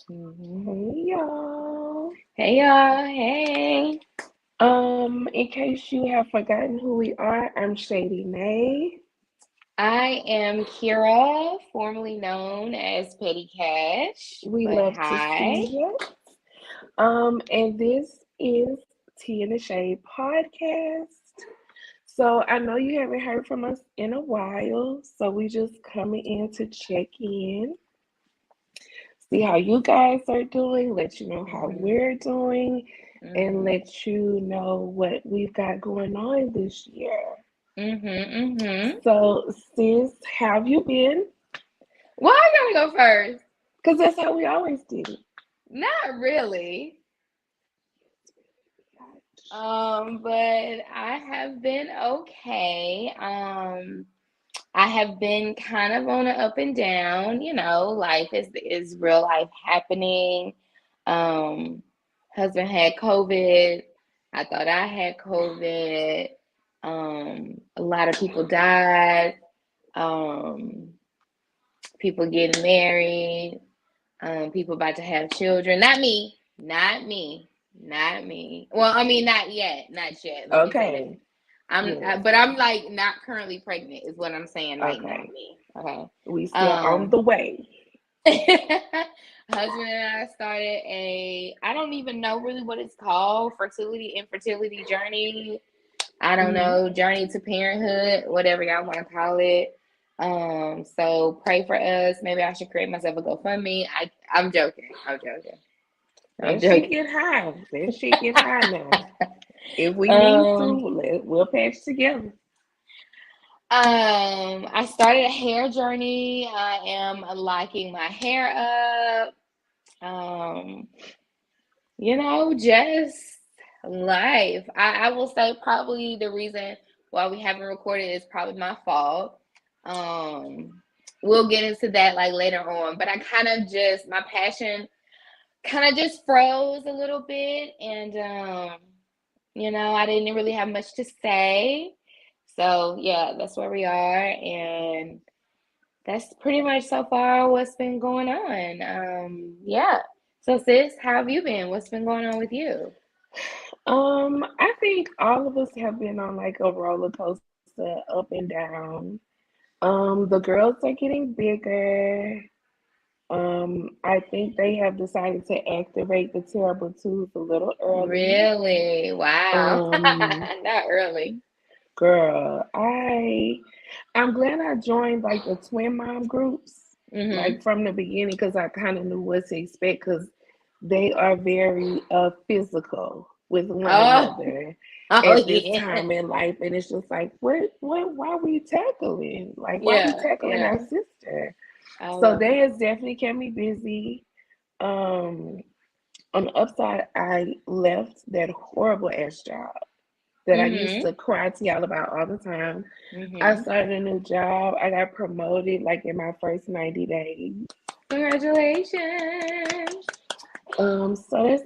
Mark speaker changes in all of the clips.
Speaker 1: Hey y'all.
Speaker 2: Hey y'all, hey.
Speaker 1: In case you have forgotten who we are, I'm Shady May.
Speaker 2: I am Kira, formerly known as Petty Cash,
Speaker 1: We
Speaker 2: but
Speaker 1: love to
Speaker 2: hi.
Speaker 1: see it. And this is Tea in the Shade podcast. So I know you haven't heard from us in a while, so we just coming in to check in, see how you guys are doing, let you know how
Speaker 2: hmm
Speaker 1: we're doing, and
Speaker 2: hmm
Speaker 1: let you know what we've got going on this year.
Speaker 2: hmm
Speaker 1: So, sis, how have you been?
Speaker 2: Well, I gotta go first.
Speaker 1: Because that's how we always did it.
Speaker 2: Not really. But I have been okay. I have been kind of on an up and down. Life is real life happening. Um, Husband had COVID. I thought I had COVID. A lot of people died. Um, People getting married. People about to have children. Not me. Not me. Not me. Well, I mean, not yet. Not yet. Let me say that.
Speaker 1: Okay. Yes.
Speaker 2: But I'm like not currently pregnant is what I'm saying. Like not
Speaker 1: Okay.
Speaker 2: me. Okay.
Speaker 1: We still on
Speaker 2: Um,
Speaker 1: the way.
Speaker 2: Husband and I started I don't even know really what it's called, infertility journey. I don't
Speaker 1: Hmm.
Speaker 2: know, journey to parenthood, whatever y'all want to call it. So pray for us. Maybe I should create myself a GoFundMe. I'm joking. I'm joking. I'm
Speaker 1: That shit
Speaker 2: joking.
Speaker 1: get high. That shit get high now. If we need to,
Speaker 2: um,
Speaker 1: we'll patch together.
Speaker 2: I started a hair journey. I am liking my hair up. Um, just life. I will say probably the reason why we haven't recorded is probably my fault. Um, we'll get into that like later on, but I kind of just my passion kind of just froze a little bit, and I didn't really have much to say. So yeah, that's where we are, and that's pretty much so far what's been going on. Yeah. So sis, how have you been? What's been going on with you?
Speaker 1: I think all of us have been on like a roller coaster, up and down. The girls are getting bigger. I think they have decided to activate the terrible twos a little early.
Speaker 2: Really? Wow.
Speaker 1: Um,
Speaker 2: Not early.
Speaker 1: Girl, I'm glad I joined like the twin mom groups,
Speaker 2: Mm-hmm.
Speaker 1: like from the beginning, because I kind of knew what to expect, because they are very physical with one
Speaker 2: Oh,
Speaker 1: another
Speaker 2: oh
Speaker 1: at this
Speaker 2: yeah.
Speaker 1: time in life, and it's just like, why we tackling? Like, why we
Speaker 2: Yeah,
Speaker 1: tackling our
Speaker 2: yeah.
Speaker 1: sister?
Speaker 2: I
Speaker 1: So
Speaker 2: love
Speaker 1: that
Speaker 2: it.
Speaker 1: has definitely kept me busy. Um, on the upside, I left that horrible ass job that I used
Speaker 2: Mm-hmm.
Speaker 1: to cry to y'all about all the time. I
Speaker 2: Mm-hmm.
Speaker 1: started a new job. I got promoted like in my first 90 days.
Speaker 2: Congratulations.
Speaker 1: So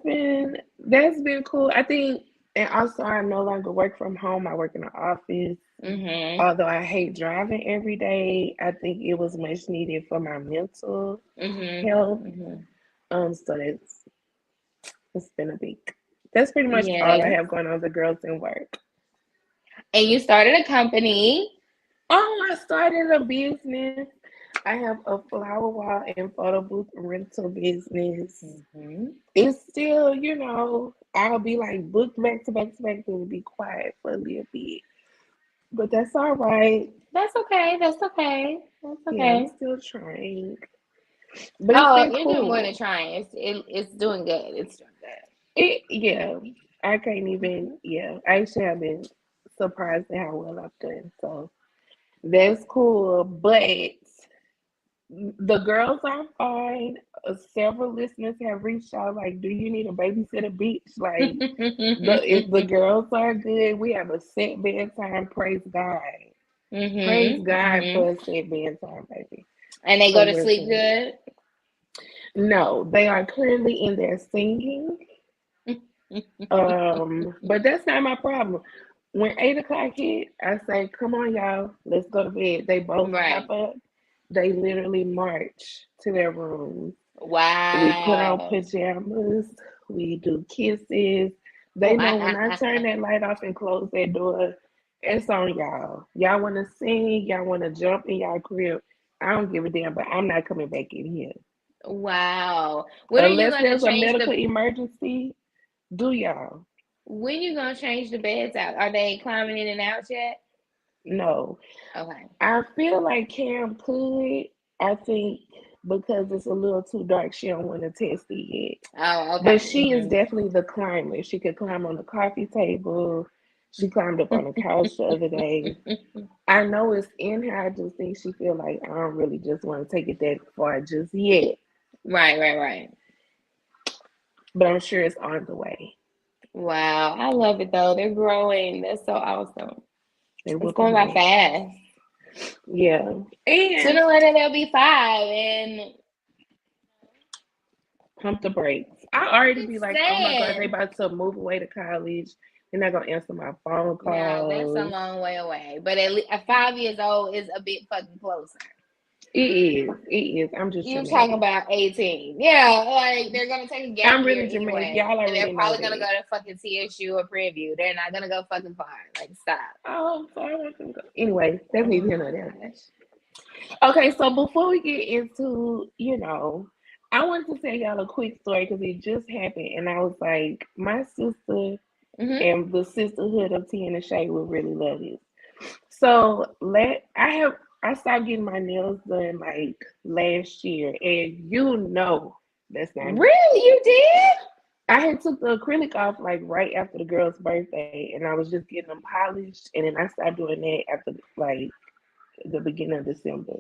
Speaker 1: that's been cool. I think, and also I no longer work from home. I work in the office.
Speaker 2: Mm-hmm.
Speaker 1: Although I hate driving every day, I think it was much needed for my mental health.
Speaker 2: Mm-hmm. Mm-hmm.
Speaker 1: So it's been a big. That's pretty much all I
Speaker 2: Yes.
Speaker 1: have going on. The girls in work.
Speaker 2: And you started a company.
Speaker 1: Oh, I started a business. I have a flower wall and photo booth rental business.
Speaker 2: Mm-hmm.
Speaker 1: It's still, I'll be like booked back to back to back, then be quiet for a little bit. But that's all right.
Speaker 2: That's okay. That's okay. That's
Speaker 1: Yeah, I'm
Speaker 2: okay.
Speaker 1: still trying. But it's
Speaker 2: Oh,
Speaker 1: been
Speaker 2: you're doing more than
Speaker 1: cool.
Speaker 2: trying. It's doing good. It's doing
Speaker 1: Yeah, I can't even,
Speaker 2: good.
Speaker 1: yeah. I actually have been surprised at how well I've done. So that's cool. But the girls are fine. Several listeners have reached out like, "Do you need a babysitter, bitch?" Like, if the
Speaker 2: Mm-hmm.
Speaker 1: girls are good, we have a set bedtime. Praise God. Praise
Speaker 2: Mm-hmm.
Speaker 1: God
Speaker 2: Mm-hmm.
Speaker 1: for a set bedtime, baby.
Speaker 2: And they
Speaker 1: So
Speaker 2: go to
Speaker 1: we're
Speaker 2: sleep
Speaker 1: good.
Speaker 2: good.
Speaker 1: No, they are currently in there singing. But that's not my problem. When 8 o'clock hit, I say, "Come on, y'all, let's go to bed." They both hop
Speaker 2: Right.
Speaker 1: up They literally march to their rooms. We put on
Speaker 2: Wow.
Speaker 1: pajamas. We do kisses. They know when I turn
Speaker 2: Wow.
Speaker 1: that light off and close that door, it's on y'all. Y'all want to sing? Y'all want to jump in y'all crib? I don't give a damn, but I'm not coming back in here.
Speaker 2: Wow. When are you
Speaker 1: Unless
Speaker 2: gonna
Speaker 1: there's a
Speaker 2: change
Speaker 1: medical
Speaker 2: the
Speaker 1: emergency, do y'all?
Speaker 2: when you gonna change the beds out? Are they climbing in and out yet?
Speaker 1: No.
Speaker 2: Okay.
Speaker 1: I feel like Cam could. I think because it's a little too dark, she don't want to test it yet.
Speaker 2: Oh,
Speaker 1: But
Speaker 2: okay.
Speaker 1: she is definitely the climber. She could climb on the coffee table. She climbed up on the couch the other day. I know it's in her. I just think she feel like I don't really just want to take it that far just yet.
Speaker 2: Right.
Speaker 1: But I'm sure it's on the way.
Speaker 2: Wow. I love it though. They're growing. That's so awesome.
Speaker 1: They
Speaker 2: It's
Speaker 1: whooping
Speaker 2: going by
Speaker 1: ass.
Speaker 2: fast.
Speaker 1: Yeah. And
Speaker 2: Sooner or later they'll be 5 and
Speaker 1: pump the brakes. I already be
Speaker 2: just
Speaker 1: like, oh my God, they
Speaker 2: saying.
Speaker 1: about to move away to college. They're not gonna answer my phone
Speaker 2: Now that's a
Speaker 1: calls.
Speaker 2: long way away. But at least 5 years old is a bit fucking closer.
Speaker 1: It is. It is. I'm just
Speaker 2: You talking
Speaker 1: dramatic.
Speaker 2: about 18. Yeah, like they're gonna take a gap
Speaker 1: I'm
Speaker 2: year
Speaker 1: really dramatic.
Speaker 2: anyway.
Speaker 1: Y'all
Speaker 2: And they're
Speaker 1: already know
Speaker 2: probably gonna
Speaker 1: that.
Speaker 2: go to fucking TSU or Preview. They're not gonna go fucking far. Like stop.
Speaker 1: Oh, so I want them to go. Anyway, that's
Speaker 2: Oh
Speaker 1: neither
Speaker 2: my
Speaker 1: here nor there.
Speaker 2: gosh.
Speaker 1: Okay, so before we get into, I wanted to tell y'all a quick story because it just happened, and I was like, my sister
Speaker 2: Mm-hmm.
Speaker 1: and the sisterhood of T and the Shay would really love this. So I stopped getting my nails done like last year, and that's not me.
Speaker 2: Really? You did?
Speaker 1: I had took the acrylic off like right after the girl's birthday, and I was just getting them polished, and then I stopped doing that after like the beginning of December.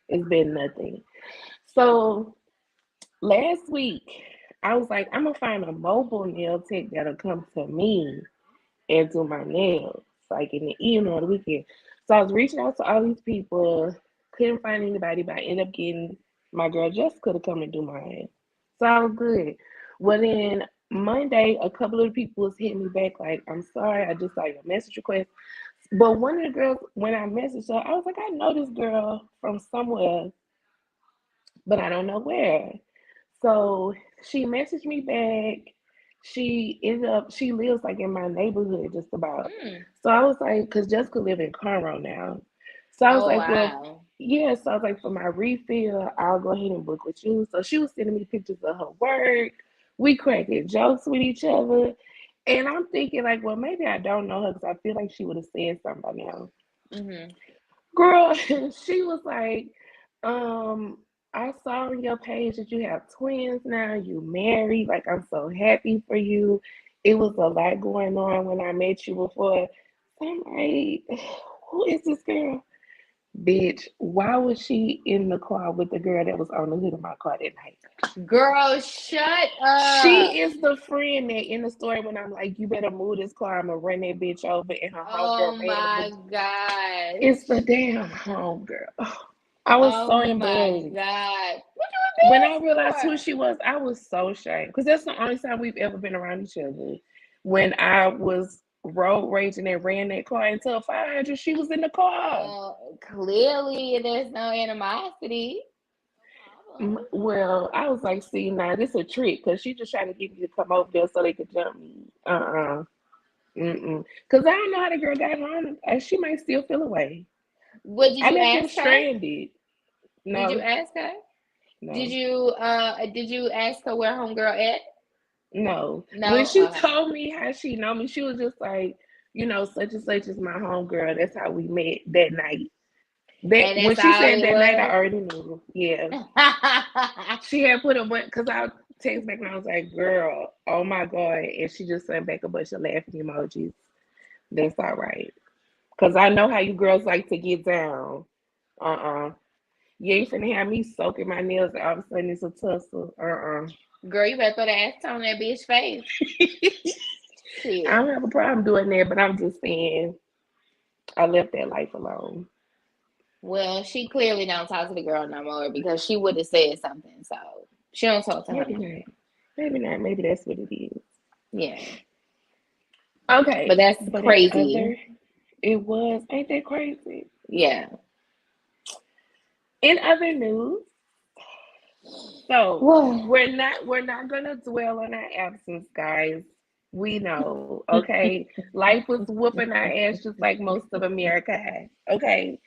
Speaker 1: It's been nothing. So last week, I was like, I'm gonna find a mobile nail tech that'll come to me and do my nails, like in the evening or the weekend. So I was reaching out to all these people, couldn't find anybody, but I ended up getting my girl Jessica to come and do mine. So I was good. Well, then Monday, a couple of people was hitting me back like, I'm sorry, I just saw your message request. But one of the girls, when I messaged her, I was like, I know this girl from somewhere, but I don't know where. So she messaged me back. She lives like in my neighborhood just about.
Speaker 2: Mm.
Speaker 1: So I was like, because Jessica live in Conroe now. So I was
Speaker 2: Oh
Speaker 1: like, well,
Speaker 2: wow.
Speaker 1: yeah. So I was like, for my refill, I'll go ahead and book with you. So she was sending me pictures of her work. We cracking jokes with each other. And I'm thinking, like, well, maybe I don't know her because I feel like she would have said something by now.
Speaker 2: Mm-hmm.
Speaker 1: Girl, she was like, um, I saw on your page that you have twins now, you married. Like, I'm so happy for you. It was a lot going on when I met you before. I'm like, who is this girl? Bitch, why was she in the car with the girl that was on the hood of my car that night?
Speaker 2: Girl, shut up.
Speaker 1: She is the friend that in the story when I'm like, you better move this car, I'm gonna run that bitch over, and her
Speaker 2: Oh
Speaker 1: homegirl ran
Speaker 2: my
Speaker 1: the. It's
Speaker 2: gosh.
Speaker 1: the damn homegirl. I was
Speaker 2: Oh
Speaker 1: so
Speaker 2: my
Speaker 1: embarrassed.
Speaker 2: God. What
Speaker 1: When I
Speaker 2: you
Speaker 1: realized who
Speaker 2: embarrassed
Speaker 1: she was, I was so ashamed because that's the only time we've ever been around each other. When I was road raging and ran that car into a 500, she was in the
Speaker 2: for?
Speaker 1: car.
Speaker 2: Well, clearly there's no animosity. No problem.
Speaker 1: Well, I was like, see, now this a trick because she just trying to get me to come over there so they could jump me. Mm-mm. Because I don't know how the girl got home. She might still feel away.
Speaker 2: What did
Speaker 1: I
Speaker 2: you
Speaker 1: left them
Speaker 2: ask her?
Speaker 1: stranded.
Speaker 2: Did you
Speaker 1: No,
Speaker 2: ask her?
Speaker 1: no.
Speaker 2: Did you ask her where homegirl at?
Speaker 1: No. When
Speaker 2: No?
Speaker 1: she
Speaker 2: Okay.
Speaker 1: told me how she know me, she was just like, such and such is my homegirl. That's how we met that night. That
Speaker 2: And
Speaker 1: when
Speaker 2: that's
Speaker 1: she
Speaker 2: all
Speaker 1: said
Speaker 2: it
Speaker 1: that night, I
Speaker 2: was?
Speaker 1: already knew. Yeah. She had put a one because I text back and I was like, girl, oh my God. And she just sent back a bunch of laughing emojis. That's all right. Cause I know how you girls like to get down. Uh-uh. You ain't finna have me soaking my nails and all of a sudden it's a tussle. Uh-uh.
Speaker 2: Girl, you better throw the ass on that bitch face.
Speaker 1: I
Speaker 2: Shit.
Speaker 1: don't have a problem doing that, but I'm just saying I left that life alone.
Speaker 2: Well, she clearly don't talk to the girl no more because she would have said something. So she don't talk to her
Speaker 1: Maybe
Speaker 2: no more.
Speaker 1: not. Maybe not. Maybe that's what it is.
Speaker 2: Yeah. But
Speaker 1: Okay,
Speaker 2: that's
Speaker 1: but that
Speaker 2: crazy.
Speaker 1: other, it was. Ain't that crazy?
Speaker 2: Yeah.
Speaker 1: In other news, so
Speaker 2: Whoa.
Speaker 1: we're not gonna dwell on our absence, guys. We know, okay. Life was whooping our ass just like most of America has. Okay.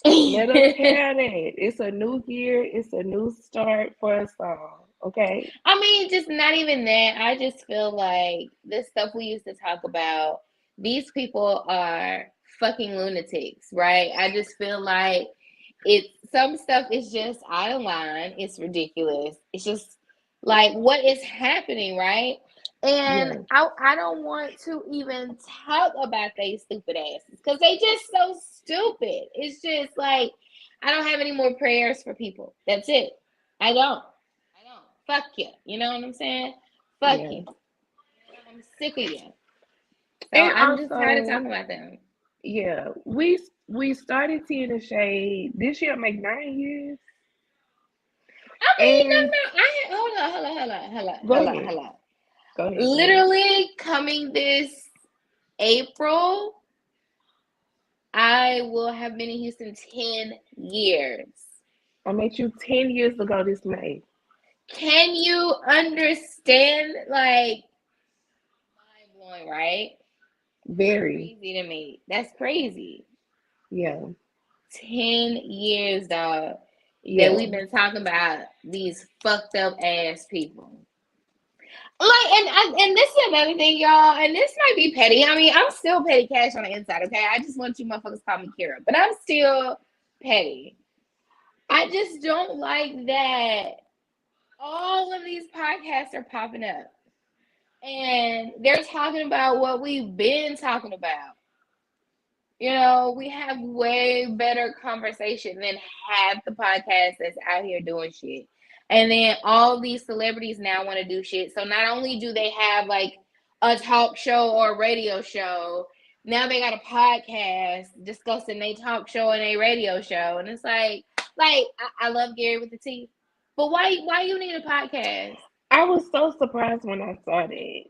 Speaker 1: Let us have that. It's a new year, it's a new start for us all. Okay.
Speaker 2: I mean, just not even that. I just feel like this stuff we used to talk about, these people are fucking lunatics, right? I just feel like it some stuff is just out of line. It's ridiculous. It's just like what is happening, right? And
Speaker 1: Yeah.
Speaker 2: I don't want to even talk about they stupid asses because they just so stupid. It's just like I don't have any more prayers for people. That's it. I don't. I don't. Fuck you. You know what I'm saying? Fuck
Speaker 1: Yeah.
Speaker 2: you. I'm sick of you. So
Speaker 1: And
Speaker 2: I'm just tired of
Speaker 1: also,
Speaker 2: talking about them.
Speaker 1: yeah, we started Tea in the Shade. This year make 9 years.
Speaker 2: I mean,
Speaker 1: And
Speaker 2: hold on, hold on, hold on, hold on,
Speaker 1: go
Speaker 2: hold on,
Speaker 1: ahead.
Speaker 2: hold on.
Speaker 1: Go ahead. Go ahead.
Speaker 2: Literally coming this April, I will have been in Houston 10 years.
Speaker 1: I met you 10 years ago this May.
Speaker 2: Can you understand? Like, mind blowing, right?
Speaker 1: Very.
Speaker 2: Crazy to me. That's crazy.
Speaker 1: Yeah.
Speaker 2: 10 years, dog, that
Speaker 1: Yeah.
Speaker 2: we've been talking about these fucked up ass people. Like, and this is another thing, y'all, and this might be petty. I mean, I'm still petty cash on the inside, okay? I just want you motherfuckers to call me Kira, but I'm still petty. I just don't like that all of these podcasts are popping up and they're talking about what we've been talking about. You know, we have way better conversation than half the podcast that's out here doing shit. And then all these celebrities now want to do shit. So not only do they have like a talk show or a radio show, now they got a podcast discussing their talk show and a radio show. And it's I love Gary with the T, but why you need a podcast?
Speaker 1: I was so surprised when I saw that.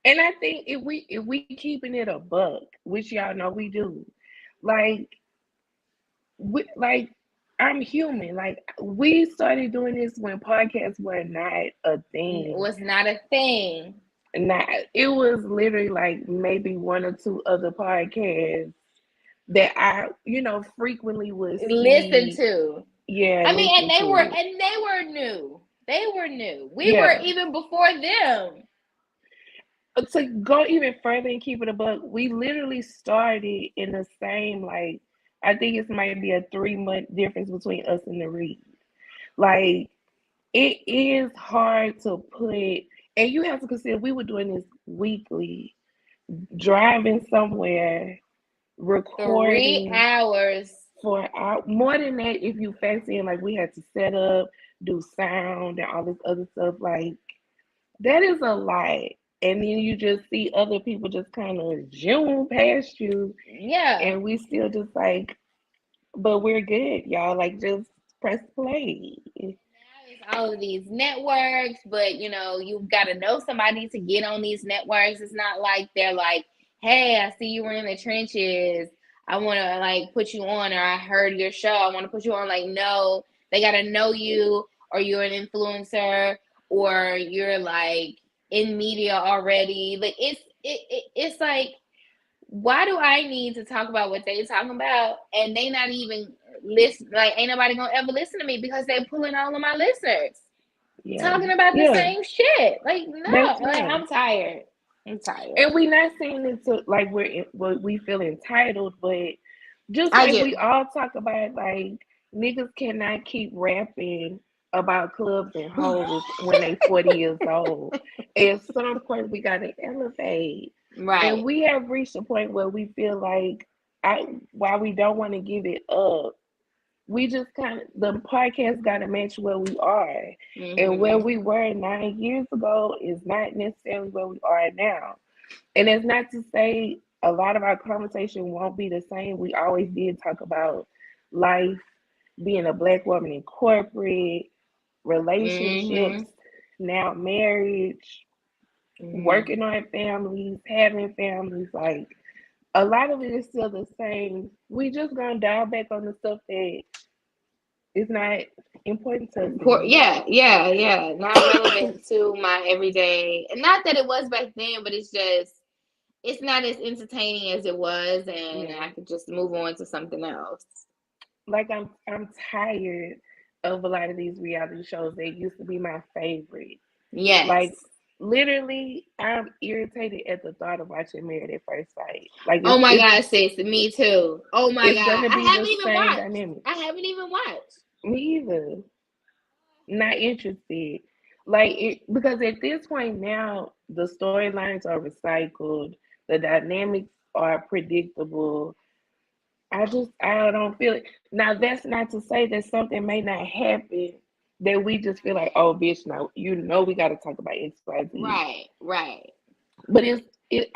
Speaker 1: And I think if we keeping it a buck, which y'all know we do, like like I'm human. Like we started doing this when podcasts were not a thing.
Speaker 2: Was not a thing.
Speaker 1: Not it was literally like maybe one or two other podcasts that I, frequently would
Speaker 2: Listen
Speaker 1: see.
Speaker 2: to.
Speaker 1: Yeah,
Speaker 2: I mean,
Speaker 1: listen to.
Speaker 2: and they were new. They were new. We were
Speaker 1: Yeah.
Speaker 2: even before them.
Speaker 1: To go even further and keep it a buck, we literally started in the same, like, I think it might be a 3 month difference between us and the Reed. Like, it is hard to put, and you have to consider we were doing this weekly, driving somewhere,
Speaker 2: 3
Speaker 1: recording
Speaker 2: hours.
Speaker 1: for out more than that. If you factor in, like, we had to set up, do sound, and all this other stuff, like, that is a lot. And then you just see other people just kind of zoom past you,
Speaker 2: Yeah.
Speaker 1: and we still just like, but we're good, y'all. Like, just press play.
Speaker 2: Now it's all of these networks, but you know, you've got to know somebody to get on these networks. It's not like they're like, hey, I see you were in the trenches. I want to like put you on, or I heard your show. I want to put you on. Like, no, they got to know you, or you're an influencer, or you're like in media already. Like, it's like, why do I need to talk about what they talking about and they not even listen? Like, ain't nobody gonna ever listen to me because they're pulling all of my listeners
Speaker 1: Yeah,
Speaker 2: talking about the
Speaker 1: yeah,
Speaker 2: same shit. Like, no,
Speaker 1: that's
Speaker 2: like
Speaker 1: yeah.
Speaker 2: I'm tired. I'm tired.
Speaker 1: And we not saying it to like we feel entitled, but just
Speaker 2: I
Speaker 1: like
Speaker 2: do.
Speaker 1: we all talk about, like, niggas cannot keep rapping about clubs and hoes when they 40 years old. At some point, we gotta elevate, and
Speaker 2: Right.
Speaker 1: we have reached a point where we feel like, while we don't want to give it up, we just kind of the podcast got to match where we are, and where
Speaker 2: Mm-hmm.
Speaker 1: we were 9 years ago is not necessarily where we are now. And it's not to say a lot of our conversation won't be the same. We always did talk about life, being a Black woman in corporate, relationships,
Speaker 2: Mm-hmm.
Speaker 1: now marriage,
Speaker 2: Mm-hmm.
Speaker 1: working on families, having families. Like, a lot of it is still the same. We just gonna dial back on the stuff that It's not important to us anymore.
Speaker 2: Yeah. Not relevant to my everyday. And not that it was back then, but it's not as entertaining as it was, and
Speaker 1: Yeah.
Speaker 2: I could just move on to something else.
Speaker 1: Like I'm tired of a lot of these reality shows that used to be my favorite. Like
Speaker 2: Yes.
Speaker 1: literally, I'm irritated at the thought of watching Married at First Sight. Like
Speaker 2: Oh my God, sis, me too. Oh my
Speaker 1: it's
Speaker 2: God.
Speaker 1: gonna
Speaker 2: I
Speaker 1: be
Speaker 2: haven't
Speaker 1: the
Speaker 2: even
Speaker 1: same
Speaker 2: watched.
Speaker 1: dynamic.
Speaker 2: I haven't even watched.
Speaker 1: Me either. Not interested. Like it because at this point now the storylines are recycled, the dynamics are predictable. I don't feel it. Now that's not to say that something may not happen that we just feel like, oh bitch, no, we gotta talk about XYZ.
Speaker 2: Right.
Speaker 1: But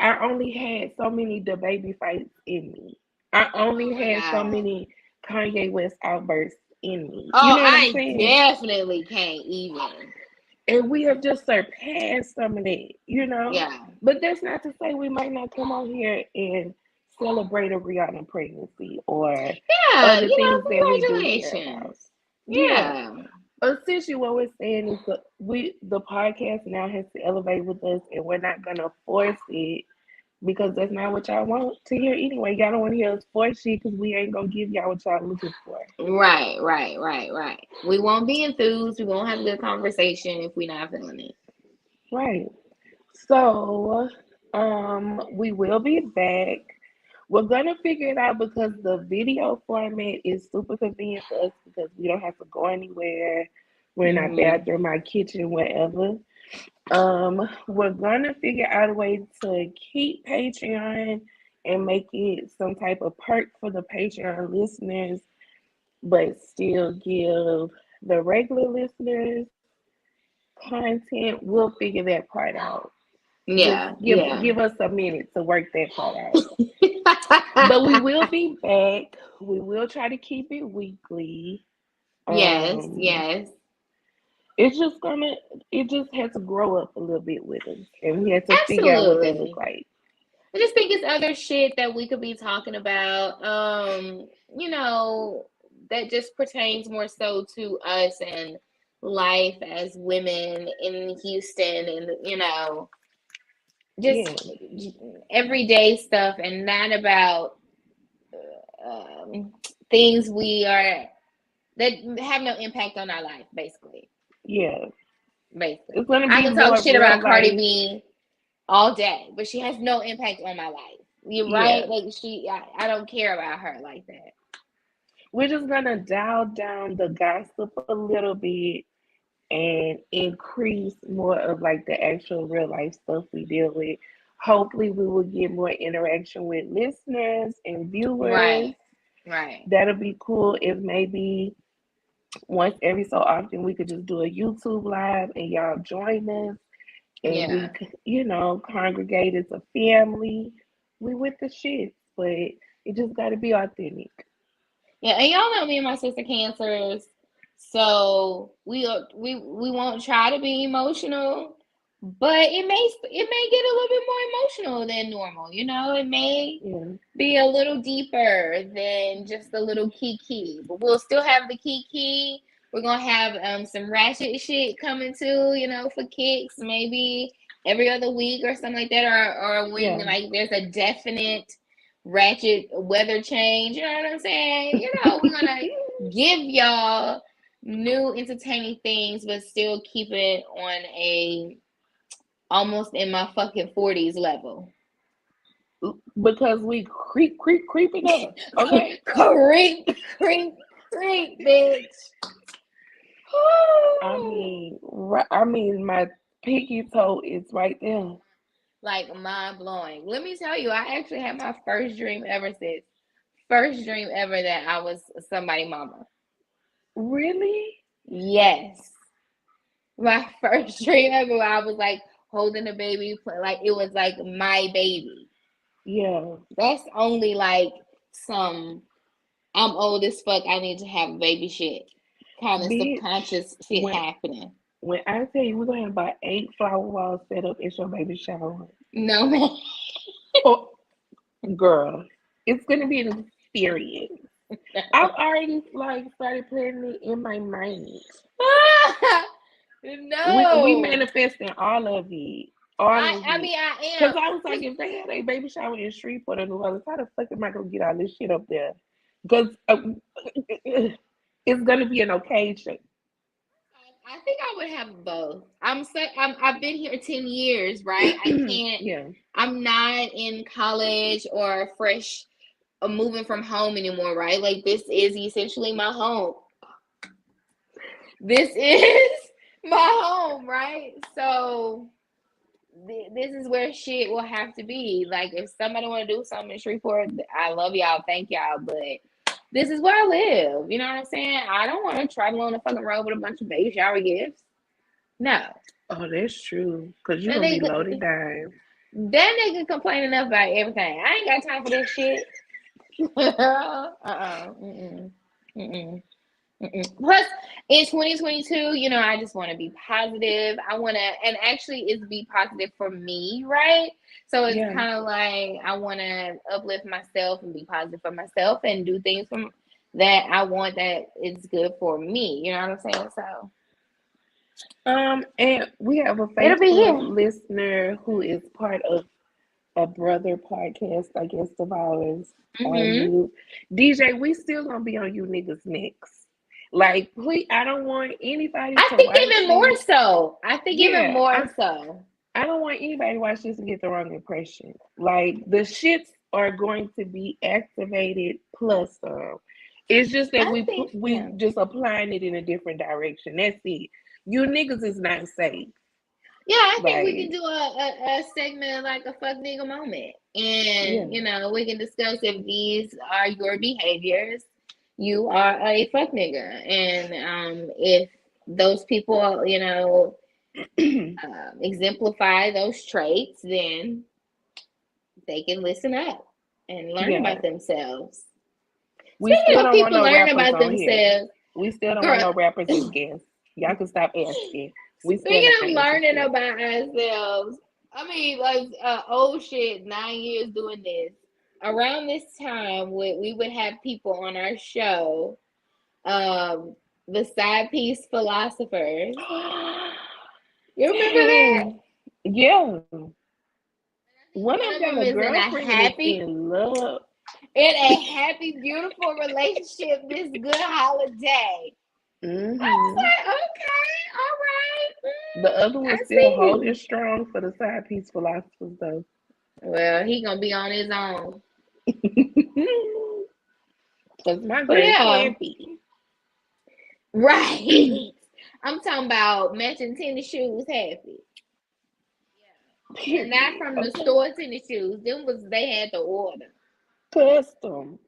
Speaker 1: I only had so many the baby fights in me. I only
Speaker 2: Oh my
Speaker 1: had so
Speaker 2: God.
Speaker 1: many Kanye West outbursts in me. You
Speaker 2: Oh,
Speaker 1: know what I'm
Speaker 2: I
Speaker 1: saying?
Speaker 2: definitely can't even.
Speaker 1: And we have just surpassed some of that.
Speaker 2: Yeah.
Speaker 1: But that's not to say we might not come on here and celebrate a Rihanna pregnancy or
Speaker 2: Yeah,
Speaker 1: other things that we do care about.
Speaker 2: congratulations.
Speaker 1: Yeah.
Speaker 2: Yeah.
Speaker 1: Essentially what we're saying is the podcast now has to elevate with us and we're not gonna force it because that's not what y'all want to hear anyway. Y'all don't want to hear us force shit because we ain't gonna give y'all what y'all looking for.
Speaker 2: Right. We won't be enthused. We won't have a good conversation if we're not feeling it.
Speaker 1: Right. So, we will be back. We're gonna figure it out because the video format is super convenient for us because we don't have to go anywhere. We're in our
Speaker 2: Mm-hmm.
Speaker 1: bathroom, our kitchen, wherever. We're gonna figure out a way to keep Patreon and make it some type of perk for the Patreon listeners, but still give the regular listeners content. We'll figure that part out. Just
Speaker 2: Yeah.
Speaker 1: give us a minute to work that part out. But we will be back. We will try to keep it weekly. Um,
Speaker 2: Yes.
Speaker 1: it's just gonna it just has to grow up a little bit with us, and we have to figure out what that look
Speaker 2: Absolutely.
Speaker 1: like.
Speaker 2: I just think it's other shit that we could be talking about. You know, that just pertains more so to us and life as women in Houston and just
Speaker 1: Yeah,
Speaker 2: everyday stuff and not about things that have no impact on our life, basically.
Speaker 1: yeah.
Speaker 2: Basically.
Speaker 1: It's gonna
Speaker 2: I
Speaker 1: be
Speaker 2: can talk
Speaker 1: more
Speaker 2: shit
Speaker 1: real
Speaker 2: about Cardi
Speaker 1: life.
Speaker 2: B all day, but she has no impact on my life. You're
Speaker 1: Yeah,
Speaker 2: right. Like I don't care about her like that.
Speaker 1: we're just gonna dial down the gossip a little bit and increase more of like the actual real life stuff we deal with. Hopefully, we will get more interaction with listeners and viewers.
Speaker 2: Right. Right.
Speaker 1: That'll be cool if maybe once every so often we could just do a YouTube live and y'all join us and we,
Speaker 2: Yeah.
Speaker 1: congregate as a family. We with the shits, but it just got to be authentic.
Speaker 2: Yeah. And y'all know me and my sister cancers, so we won't try to be emotional, but it may get a little bit more emotional than normal. It may
Speaker 1: Yeah,
Speaker 2: be a little deeper than just a little kiki, but we'll still have the kiki. We're gonna have some ratchet shit coming too, for kicks, maybe every other week or something like that, or when
Speaker 1: yeah.
Speaker 2: like there's a definite ratchet weather change. You know what I'm saying? We're gonna give y'all new entertaining things, but still keep it on a almost in my fucking 40s level.
Speaker 1: Because we creeping up. Okay.
Speaker 2: creep, bitch.
Speaker 1: I mean, my pinky toe is right there.
Speaker 2: Like mind blowing. Let me tell you, I actually had my first dream ever, sis. First dream ever that I was somebody mama.
Speaker 1: Really?
Speaker 2: Yes. My first dream ever where I was like holding a baby, like it was like my baby.
Speaker 1: Yeah.
Speaker 2: That's only like some I'm old as fuck, I need to have a baby shit. Kind of
Speaker 1: Bitch,
Speaker 2: subconscious shit
Speaker 1: when
Speaker 2: happening.
Speaker 1: when I tell you we're gonna have about 8 flower walls set up at your baby shower.
Speaker 2: No man.
Speaker 1: Oh, girl, it's gonna be an experience. I've already like started putting it in my mind. We
Speaker 2: No.
Speaker 1: manifesting all of it, all of
Speaker 2: I
Speaker 1: it.
Speaker 2: mean I
Speaker 1: Cause
Speaker 2: am.
Speaker 1: I was like, if they had a baby shower in Shreveport or New Orleans, how the fuck am I gonna get all this shit up there? Cause it's gonna be an occasion.
Speaker 2: I think I would have both. I've been here 10 years, right? I can't.
Speaker 1: Yeah.
Speaker 2: I'm not in college or fresh or moving from home anymore, right? Like this is essentially my home. This is my home, right? So this is where shit will have to be. Like if somebody want to do something in Shreveport, I love y'all, thank y'all, but this is where I live. You know what I'm saying? I don't want to travel on the fucking road with a bunch of baby shower gifts. No.
Speaker 1: Oh, that's true. Cause you're
Speaker 2: That
Speaker 1: gonna be
Speaker 2: nigga,
Speaker 1: loaded down.
Speaker 2: that nigga complaining enough about everything. I ain't got time for this shit. Mm-mm. Mm-mm. Mm-mm. Plus, in 2022, I just want to be positive. I want to, and actually, it's be positive for me, right? So it's
Speaker 1: Yeah.
Speaker 2: kind of like I want to uplift myself and be positive for myself and do things from that I want that is good for me. You know what I'm saying? So
Speaker 1: And we have a
Speaker 2: it'll be
Speaker 1: faithful
Speaker 2: here.
Speaker 1: listener who is part of a brother podcast, I guess, of ours on
Speaker 2: Hmm.
Speaker 1: you. DJ, we still gonna be on you niggas next. Like, please, I don't want anybody
Speaker 2: I
Speaker 1: to
Speaker 2: think
Speaker 1: watch
Speaker 2: even more
Speaker 1: this.
Speaker 2: so. I think even
Speaker 1: Yeah,
Speaker 2: more so.
Speaker 1: I don't want anybody to watch this and get the wrong impression. Like, the shits are going to be activated plus some. It's just that
Speaker 2: I think,
Speaker 1: we
Speaker 2: yeah.
Speaker 1: just applying it in a different direction. That's it. You niggas is not safe.
Speaker 2: Yeah, I think we can
Speaker 1: Like,
Speaker 2: do a segment like a fuck nigga moment. And,
Speaker 1: yeah,
Speaker 2: we can discuss if these are your behaviors, you are a fuck nigga. And if those people, exemplify those traits, then they can listen up and learn
Speaker 1: yeah.
Speaker 2: about themselves.
Speaker 1: We
Speaker 2: Speaking
Speaker 1: still
Speaker 2: of
Speaker 1: don't want
Speaker 2: people
Speaker 1: no
Speaker 2: learning
Speaker 1: rappers
Speaker 2: about
Speaker 1: on here.
Speaker 2: themselves,
Speaker 1: We still don't want
Speaker 2: girl,
Speaker 1: no rappers as guests. Y'all can stop asking. We still
Speaker 2: speaking
Speaker 1: not
Speaker 2: of learning
Speaker 1: interested.
Speaker 2: about ourselves, I mean, like, oh shit, 9 years doing this. Around this time, we would have people on our show, um, the side piece philosophers. You remember that?
Speaker 1: Dang. Yeah. One
Speaker 2: One
Speaker 1: of
Speaker 2: of
Speaker 1: them got
Speaker 2: them
Speaker 1: a
Speaker 2: is
Speaker 1: girlfriend is in love.
Speaker 2: in a happy, beautiful relationship this good holiday. I was
Speaker 1: Hmm.
Speaker 2: like, okay, all right,
Speaker 1: The other
Speaker 2: I
Speaker 1: one's still
Speaker 2: see
Speaker 1: holding
Speaker 2: you.
Speaker 1: strong for the side piece philosophers, though.
Speaker 2: Well, he gonna be on his own.
Speaker 1: Because my
Speaker 2: But
Speaker 1: girl is
Speaker 2: yeah,
Speaker 1: happy.
Speaker 2: right. I'm talking about matching tennis shoes happy. And not
Speaker 1: Period.
Speaker 2: from the
Speaker 1: Okay.
Speaker 2: store tennis shoes. Them was they had to order.
Speaker 1: Custom.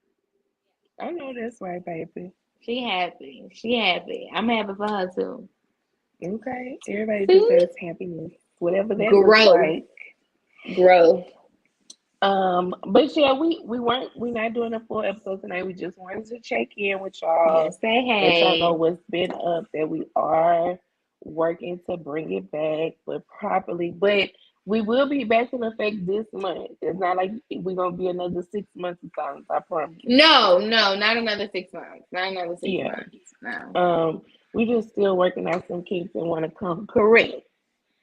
Speaker 1: I know that's right, baby.
Speaker 2: She happy. She happy. I'm happy for her too.
Speaker 1: Okay. Everybody
Speaker 2: See?
Speaker 1: deserves happiness, whatever that looks
Speaker 2: Growth.
Speaker 1: like.
Speaker 2: Growth.
Speaker 1: But yeah, we're not doing a full episode tonight. We just wanted to check in with y'all,
Speaker 2: Yes, say
Speaker 1: let y'all know
Speaker 2: hey.
Speaker 1: what's been up, that we are working to bring it back, but properly. But we will be back in effect this month. It's not like we're gonna be another 6 months or something, I promise.
Speaker 2: No, no, not another 6 months. Not another six
Speaker 1: Yeah.
Speaker 2: months. No.
Speaker 1: We just still working out some kinks and want to come correct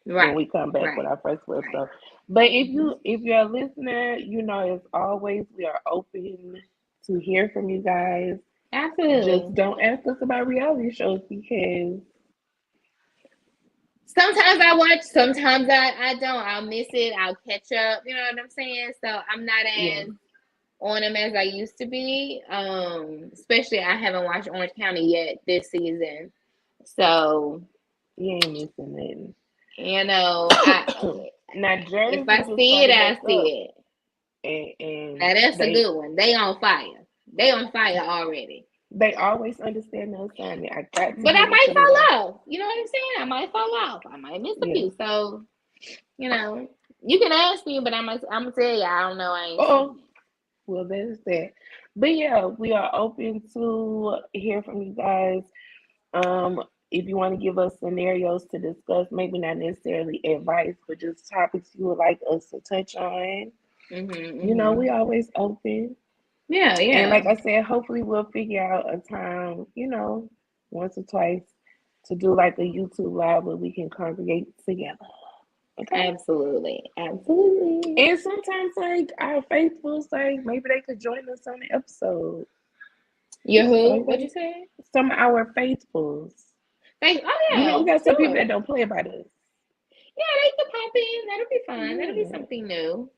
Speaker 1: when
Speaker 2: Right.
Speaker 1: we come back with
Speaker 2: Right.
Speaker 1: our first
Speaker 2: Right.
Speaker 1: episode. But
Speaker 2: Hmm.
Speaker 1: if you're a listener, as always, we are open to hear from you guys. Just
Speaker 2: Absolutely.
Speaker 1: don't ask us about reality shows because
Speaker 2: Sometimes I watch, sometimes I don't. I'll miss it. I'll catch up. You know what I'm saying? So I'm not
Speaker 1: yeah,
Speaker 2: as on them as I used to be. Especially I haven't watched Orange County yet this season. So,
Speaker 1: you ain't missing nothing.
Speaker 2: I
Speaker 1: Now
Speaker 2: if
Speaker 1: Jersey
Speaker 2: I
Speaker 1: just
Speaker 2: see it,
Speaker 1: started
Speaker 2: I
Speaker 1: back up,
Speaker 2: see it.
Speaker 1: and
Speaker 2: Now that's a good one. They on fire. They on fire already.
Speaker 1: they always understand the assignment. I got to
Speaker 2: But I
Speaker 1: give it
Speaker 2: might
Speaker 1: to them.
Speaker 2: fall off. You know what I'm saying? I might fall off. I might miss a
Speaker 1: Yeah.
Speaker 2: few. So, you know, you can ask me, but I'm gonna tell you, I don't know. I ain't
Speaker 1: Oh,
Speaker 2: seen it.
Speaker 1: well, there's that. But yeah, we are open to hear from you guys. If you want to give us scenarios to discuss, maybe not necessarily advice, but just topics you would like us to touch on,
Speaker 2: Mhm.
Speaker 1: we
Speaker 2: Mhm.
Speaker 1: always open.
Speaker 2: Yeah,
Speaker 1: And like
Speaker 2: yeah.
Speaker 1: I said, hopefully we'll figure out a time, once or twice to do like a YouTube live where we can congregate together. Okay.
Speaker 2: Absolutely. Absolutely.
Speaker 1: And sometimes like our faithfuls, like maybe they could join us on the episode.
Speaker 2: Your who? What'd
Speaker 1: Okay.
Speaker 2: you say?
Speaker 1: Some of our faithfuls.
Speaker 2: Oh
Speaker 1: We
Speaker 2: yeah,
Speaker 1: got some people
Speaker 2: sure.
Speaker 1: that don't play about us.
Speaker 2: Yeah, they could pop in. That'll be fun. That'll be
Speaker 1: Yeah.
Speaker 2: something new.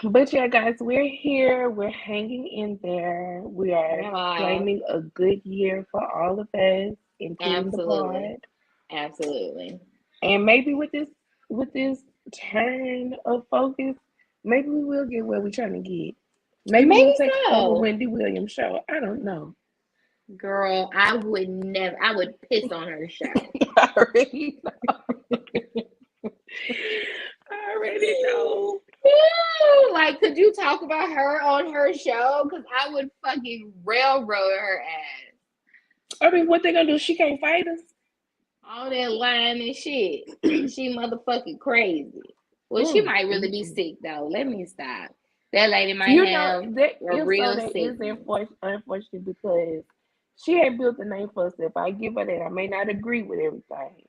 Speaker 1: But yeah, guys, we're here. We're hanging in there. We are
Speaker 2: Yeah,
Speaker 1: claiming a good year for all of us, including the
Speaker 2: absolutely.
Speaker 1: pod.
Speaker 2: Absolutely.
Speaker 1: And maybe with this turn of focus, maybe we will get where we're trying to get. Maybe we'll
Speaker 2: Maybe
Speaker 1: take over
Speaker 2: so.
Speaker 1: Wendy Williams' show. I don't know.
Speaker 2: Girl, I would never, I would piss on her show.
Speaker 1: I already know. I already know.
Speaker 2: Woo! Like, could you talk about her on her show? Because I would fucking railroad her ass.
Speaker 1: I mean, what they gonna do? She can't fight us.
Speaker 2: All that lying and shit. She motherfucking crazy. Well, she might really be sick though. Let me stop. That lady might have
Speaker 1: That
Speaker 2: a
Speaker 1: if so,
Speaker 2: real
Speaker 1: that is
Speaker 2: sickness.
Speaker 1: unfortunate because she had built a name for herself. I give her that. I may not agree with everything,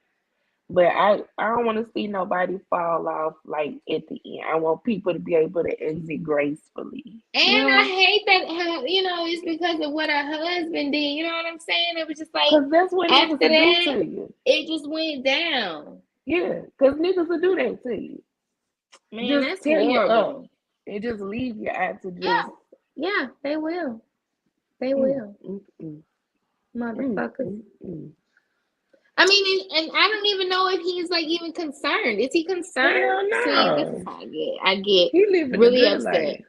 Speaker 1: but I don't want to see nobody fall off like at the end. I want people to be able to exit gracefully.
Speaker 2: And I hate that how, it's because of what her husband did. You know what I'm saying? It was just like
Speaker 1: Because that's what niggas
Speaker 2: after
Speaker 1: will do
Speaker 2: that,
Speaker 1: to you.
Speaker 2: it just went down.
Speaker 1: Yeah, because niggas will do that to you.
Speaker 2: Man,
Speaker 1: Just
Speaker 2: that's
Speaker 1: tear you up
Speaker 2: horrible.
Speaker 1: and just leave you out to
Speaker 2: Yeah,
Speaker 1: just.
Speaker 2: yeah, they will. They will. Motherfuckers. I mean, and I don't even know if he's like even concerned. Is he concerned?
Speaker 1: Hell
Speaker 2: See, this
Speaker 1: no.
Speaker 2: is how I get
Speaker 1: He living a
Speaker 2: really
Speaker 1: good
Speaker 2: upset.
Speaker 1: life.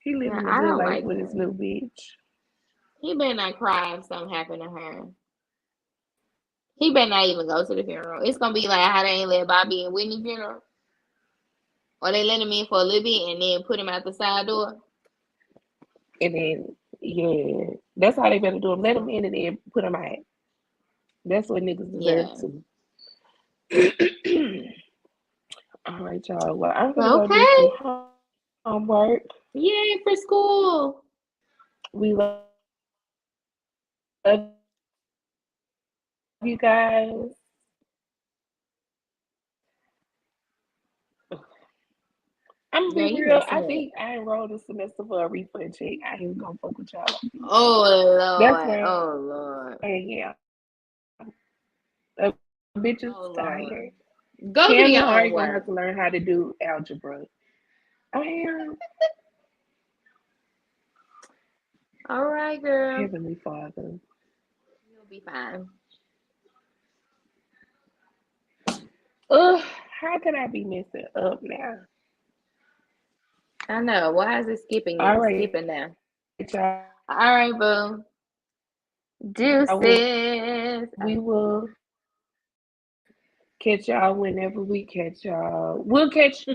Speaker 1: He living a
Speaker 2: I
Speaker 1: good
Speaker 2: don't
Speaker 1: life
Speaker 2: like
Speaker 1: with his
Speaker 2: him.
Speaker 1: new bitch.
Speaker 2: He better not cry if something happened to her. He better not even go to the funeral. It's gonna be like how they ain't let Bobby and Whitney funeral, or they let him in for a little bit and then put him out the side door.
Speaker 1: And then, yeah, that's how they better do him. Let him in and then put him out. That's what niggas deserve to. All right, y'all. Well, I'm gonna go do some homework.
Speaker 2: Yay for school.
Speaker 1: We love you guys. I'm gonna be real. I think I enrolled this semester for a refund check. I ain't gonna fuck with y'all.
Speaker 2: Oh Lord.
Speaker 1: That's where
Speaker 2: Oh Lord.
Speaker 1: yeah. A bitch is tired.
Speaker 2: Go do
Speaker 1: Cam
Speaker 2: your
Speaker 1: and Ari gonna
Speaker 2: homework.
Speaker 1: have to learn how to do algebra. I am.
Speaker 2: All right, girl.
Speaker 1: Heavenly Father.
Speaker 2: You'll be fine.
Speaker 1: Ugh, how can I be messing up now?
Speaker 2: I know. Why is it skipping
Speaker 1: All
Speaker 2: you?
Speaker 1: right,
Speaker 2: Skipping now.
Speaker 1: y'all.
Speaker 2: All right, boo. Deuces.
Speaker 1: We will catch y'all whenever we catch y'all. We'll catch